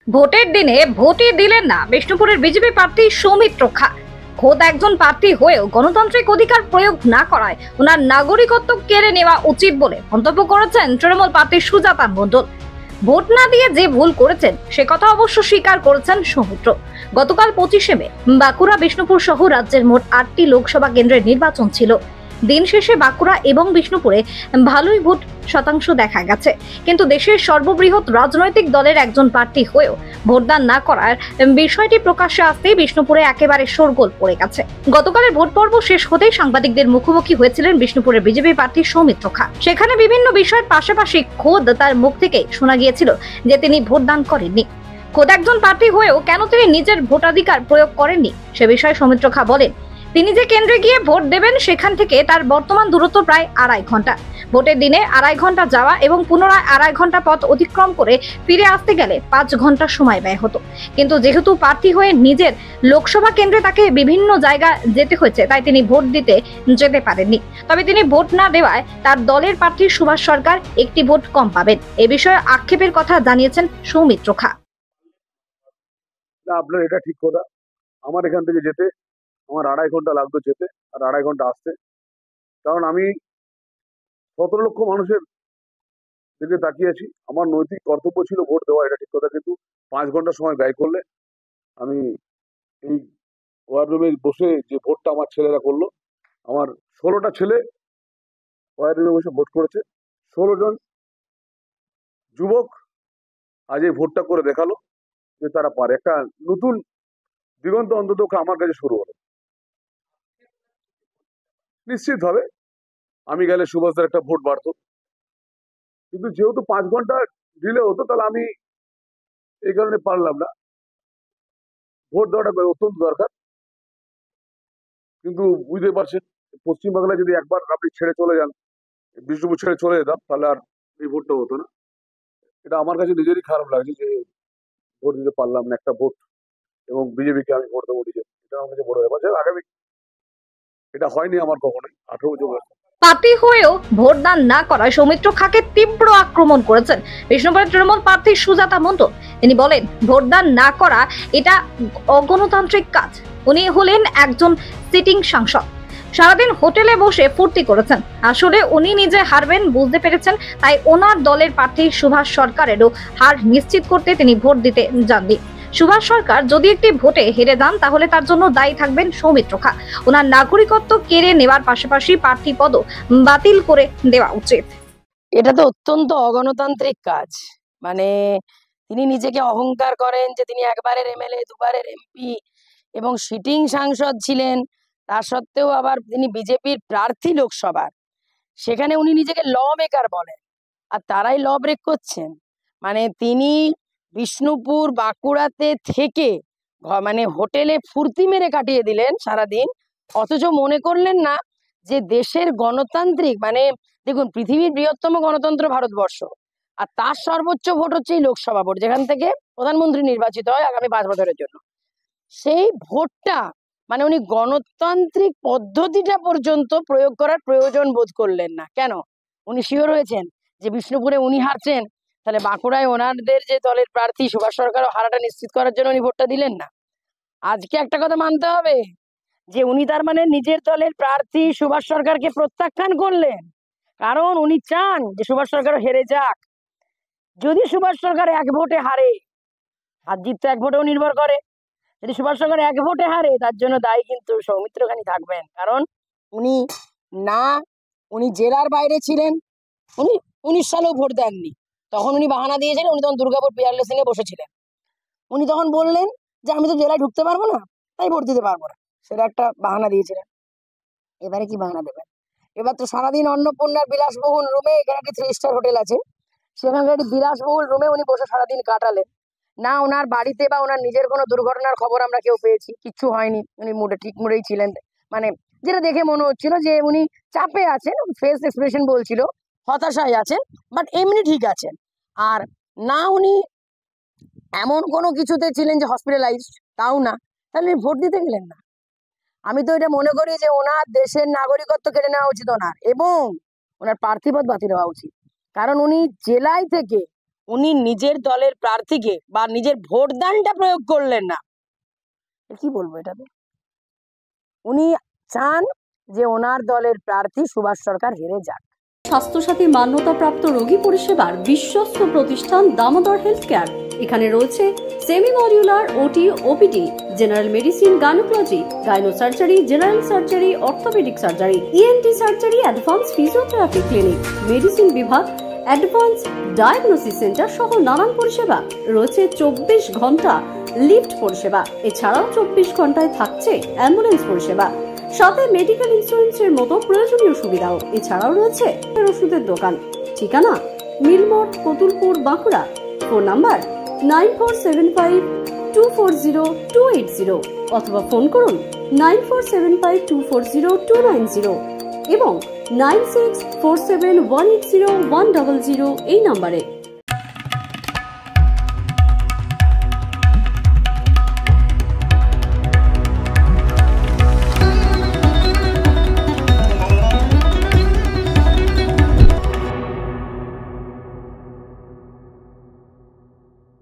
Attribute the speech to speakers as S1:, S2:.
S1: ভোটের দিনে ভোটই দিলেন না বিষ্ণুপুরের বিজেপি প্রার্থী সৌমিত্র খা। খোদ একজন প্রার্থী হয়েও গণতান্ত্রিক অধিকার প্রয়োগ না করায় ওনার নাগরিকত্ব কেড়ে নেওয়া উচিত বলে মন্তব্য করেছেন তৃণমূল প্রার্থী সুজাতা মণ্ডল। ভোট না দিয়ে যে ভুল করেছেন সে কথা অবশ্য স্বীকার করেছেন সৌমিত্র। গতকাল 25শে মে বাঁকুড়া, বিষ্ণুপুর সহ রাজ্যের মোট 8টি লোকসভা কেন্দ্রের নির্বাচন ছিল। দিন শেষে বাঁকুড়া এবং বিষ্ণুপুরে ভালোই ভোট শতাংশ দেখা গেছে, কিন্তু দেশের সর্ববৃহৎ রাজনৈতিক দলের একজন প্রার্থী হয়েও ভোটদান না করার বিষয়টি প্রকাশ্যে আসতেই বিষ্ণুপুরে একেবারে শোরগোল পড়ে গেছে। গতকালের ভোট পর্ব শেষ হতেই সাংবাদিকদের মুখোমুখি হয়েছিলেন বিষ্ণুপুরের বিজেপি প্রার্থী সৌমিত্র খা। সেখানে বিভিন্ন বিষয়ের পাশাপাশি খোদ তার মুখ থেকে শোনা গিয়েছিল যে তিনি ভোটদান করেননি। খোদ একজন প্রার্থী হয়েও কেন তিনি নিজের ভোটাধিকার প্রয়োগ করেননি সে বিষয়ে সৌমিত্র খা বলেন, তিনি যে কেন্দ্রে গিয়ে ভোট দেবেন সেখান থেকে তার বর্তমান দূরত্ব প্রায় 2.5 ঘন্টা। ভোটের দিনে 2.5 ঘন্টা যাওয়া এবং পুনরায় 2.5 ঘন্টা পথ অতিক্রম করে ফিরে আসতে গেলে 5 ঘন্টা সময় ব্যয় হতো। কিন্তু যেহেতু প্রার্থী হয়ে নিজের লোকসভা কেন্দ্রে তাকে বিভিন্ন জায়গা যেতে হয়েছে, তাই তিনি ভোট দিতে যেতে পারেননি। তবে তিনি ভোট না দেওয়ায় তার দলের প্রার্থী সুভাষ সরকার একটি ভোট কম পাবেন। এ বিষয়ে আক্ষেপের কথা জানিয়েছেন সৌমিত্র খা।
S2: না, আপনার এটা ঠিক কথা। আমার এখান থেকে যেতে আমার 2.5 ঘন্টা লাগতো যেতে, আর 2.5 ঘন্টা আসতে। কারণ আমি 17 লক্ষ মানুষের দিকে তাকিয়েছি। আমার নৈতিক কর্তব্য ছিল ভোট দেওয়া, এটা ঠিক কথা। কিন্তু 5 ঘন্টা সময় ব্যয় করলে আমি এই ওয়ার রুমে বসে যে ভোটটা আমার ছেলেরা করলো, আমার 16টা ছেলে ওয়ার রুমে বসে ভোট করেছে। 16 জন যুবক আজ এই ভোটটা করে দেখালো যে তারা পারে। একটা নতুন দিগন্ত অন্তত আমার কাছে শুরু হলো। নিশ্চিতভাবে আমি গেলে সুভাষদার একটা ভোট বাড়তো, কিন্তু যেহেতু 5 ঘন্টা ডিলে হতো, তাহলে আমি এই কারণে পারলাম না। ভোট দেওয়াটা অত্যন্ত দরকার, কিন্তু বুঝতে পারছেন পশ্চিমবাংলায় যদি একবার আপনি ছেড়ে চলে যান, বিষ্ণুপুর ছেড়ে চলে যেতাম, তাহলে আর এই ভোটটা হতো না। এটা আমার কাছে নিজেরই খারাপ লাগছে যে ভোট দিতে পারলাম না একটা ভোট, এবং বিজেপিকে আমি ভোট দেবো নিজে। এটা আমার কাছে বড় ব্যাপার। আগামী এটা হয়নি আমার কখনোই 18 বছর বয়সে।
S1: প্রার্থী হয়েও ভোটদান না করায় সৌমিত্র খাকে তীব্র আক্রমণ করেছেন বিষ্ণুপুরের তৃণমূল প্রার্থী সুজাতা মণ্ডল। তিনি বলেন, ভোটদান না করা এটা অগণতান্ত্রিক কাজ। উনি হলেন একজন সিটিং সাংসদ, সারাদিন হোটেলে বসে ফুর্তি করেছেন। আসলে উনি নিজে হারবেন বুঝতে পেরেছেন, তাই ওনার দলের প্রার্থী সুভাষ সরকারেরও হার নিশ্চিত করতে তিনি ভোট দিতে যাননি। সুভাষ সরকার যদি একটি ভোটে হেরে যান তাহলে তার জন্য দায়ী থাকবেন সৌমিত্র খা। ওনার নাগরিকত্ব কেড়ে নেওয়ার পাশাপাশি প্রার্থী পদও বাতিল করে দেওয়া উচিত।
S3: এটা তো অত্যন্ত অগণতান্ত্রিক কাজ। মানে তিনি নিজেকে অহংকার করেন যে তিনি একবারের এমএলএ, দুবারের এমপি এবং সিটিং সাংসদ ছিলেন। তা সত্ত্বেও আবার তিনি বিজেপির প্রার্থী লোকসভার, সেখানে উনি নিজেকে ল মেকার বলেন, আর তারাই ল ব্রেক করছেন। মানে তিনি বিষ্ণুপুর, বাঁকুড়াতে থেকে মানে হোটেলে ফুর্তি মেরে কাটিয়ে দিলেন সারাদিন, অথচ মনে করলেন না যে দেশের গণতান্ত্রিক, মানে দেখুন, পৃথিবীর বৃহত্তম গণতন্ত্র ভারতবর্ষ, আর তার সর্বোচ্চ ভোট হচ্ছে এই লোকসভা ভোট, যেখান থেকে প্রধানমন্ত্রী নির্বাচিত হয় আগামী 5 বছরের জন্য। সেই ভোটটা মানে উনি গণতান্ত্রিক পদ্ধতিটা পর্যন্ত প্রয়োগ করার প্রয়োজন বোধ করলেন না। কেন? উনি শিওর হয়েছেন যে বিষ্ণুপুরে উনি হারছেন, তাহলে বাঁকুড়ায় ওনাদের যে দলের প্রার্থী সুভাষ সরকারও হারাটা নিশ্চিত করার জন্য উনি ভোটটা দিলেন না। আজকে একটা কথা মানতে হবে যে উনি তার মানে নিজের দলের প্রার্থী সুভাষ সরকারকে প্রত্যাখ্যান করলেন, কারণ উনি চান যে সুভাষ সরকার হেরে যাক। যদি সুভাষ সরকার 1 ভোটে হারে, আর জিত তো 1 ভোটেও নির্ভর করে, যদি সুভাষ সরকার 1 ভোটে হারে, তার জন্য দায়ী কিন্তু সৌমিত্র খানি থাকবেন। কারণ উনি না, উনি জেলার বাইরে ছিলেন, উনি 19 সালেও ভোট দেননি। তখন উনি বাহানা দিয়েছিলেন, উনি তখন দুর্গাপুর পিয়ারলেস সিং এ বসেছিলেন। উনি তখন বললেন যে আমি তো জেলায় ঢুকতে পারবো না, তাই ভোট দিতে পারবো না। সেটা একটা বাহানা দিয়েছিলেন। এবারে কি বাহানা দেবেন? এবার তো সারাদিন অন্নপূর্ণার বিলাসবহুল রুমে, এখানে একটি 3 স্টার হোটেল আছে, সেখানকার একটি বিলাসবহুল রুমে উনি বসে সারাদিন কাটালেন। না ওনার বাড়িতে বা ওনার নিজের কোনো দুর্ঘটনার খবর আমরা কেউ পেয়েছি, কিচ্ছু হয়নি। উনি ঠিক মুডেই ছিলেন। মানে যেটা দেখে মনে হচ্ছিল যে উনি চাপে আছেন, ফেস এক্সপ্রেশন বলছিল হতাশায় আছেন, বাট এমনি ঠিক আছেন। আর না উনি এমন কোনো কিছুতে ছিলেন যে হসপিটালাইজড, তাও না। তাহলে ভোট দিতে গেলেন না। আমি তো এটা মনে করি যে ওনার দেশের নাগরিকত্ব কেড়ে নেওয়া উচিত ওনার, এবং ওনার প্রার্থী পদ বাতিল হওয়া উচিত। কারণ উনি জেলায় থেকে উনি নিজের দলের প্রার্থীকে বা নিজের ভোটদানটা প্রয়োগ করলেন না, কি বলবো এটাতে? উনি চান যে ওনার দলের প্রার্থী সুভাষ সরকার হেরে যাক।
S4: স্বাস্থ্যসাথী মান্যতাপ্রাপ্ত রোগী পরিষেবার বিশ্বস্ত প্রতিষ্ঠান দামোদর হেলথ কেয়ার। এখানে রয়েছে semi modular OT, OPD, general medicine, gynaecology, gynae surgery, general surgery, orthopaedic surgery, ENT surgery, advance physiotherapy clinic, medicine বিভাগ, অ্যাডভান্স ডায়াগনোসিস সেন্টার সহ নানান পরিষেবা রয়েছে। 24 ঘন্টা লিফট পরিষেবা, এছাড়াও 24 ঘন্টায় থাকছে অ্যাম্বুলেন্স পরিষেবা, সাথে মেডিকেল ইন্স্যুরেন্সের মতো প্রয়োজনীয় সুবিধাও। এছাড়াও রয়েছে ওষুধের দোকান। ঠিকানা মিলমোড়, কতুলপুর, বাঁকুড়া। ফোন নাম্বার 9475240280 অথবা ফোন করুন 9475240290 এবং 9647180100 এই নাম্বারে।